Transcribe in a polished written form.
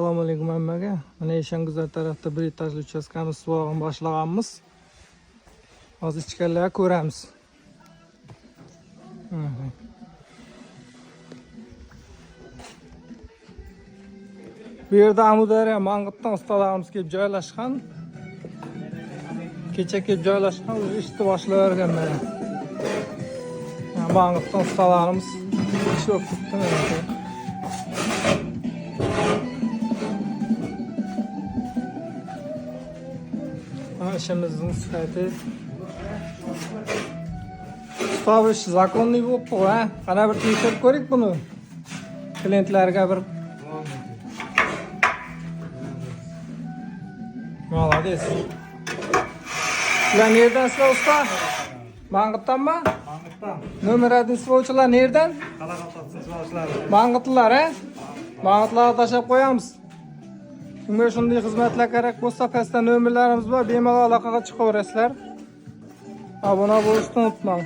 Assalomu alaykum hammaga. Mana Eshanguzar tarafda bir etajli uchastkamiz suvog'ini boshlaganmiz. Hozir ichkarilarga ko'ramiz. Bu yerda Amudaryo Mang'itdan ustalarimiz kelib joylashgan. Kecha kelib joylashgan, o'zi ishni boshlavergan mana. Mang'itdan ustalarimiz ish o'qitdi mana. İşimizin sifati. Tabii zakonli bo'lib ha. Qana bir tekshirib ko'rik buni. Klientlarga bir. Молодец. Ular nereden sizlar usta? Mang'itdanmi? Mang'itdan. Nomer adin sivovchilar nereden? Qalaqo'rg'on sivovchilar. Mang'itlilar ha? Mang'itlarga tashlab qo'yamiz. Kimga shunday xizmatlar kerak bo'lsa, pastda nomerlarimiz bor, bemalol aloqaga chiqaverasizlar. Obuna bo'lishni unutmang.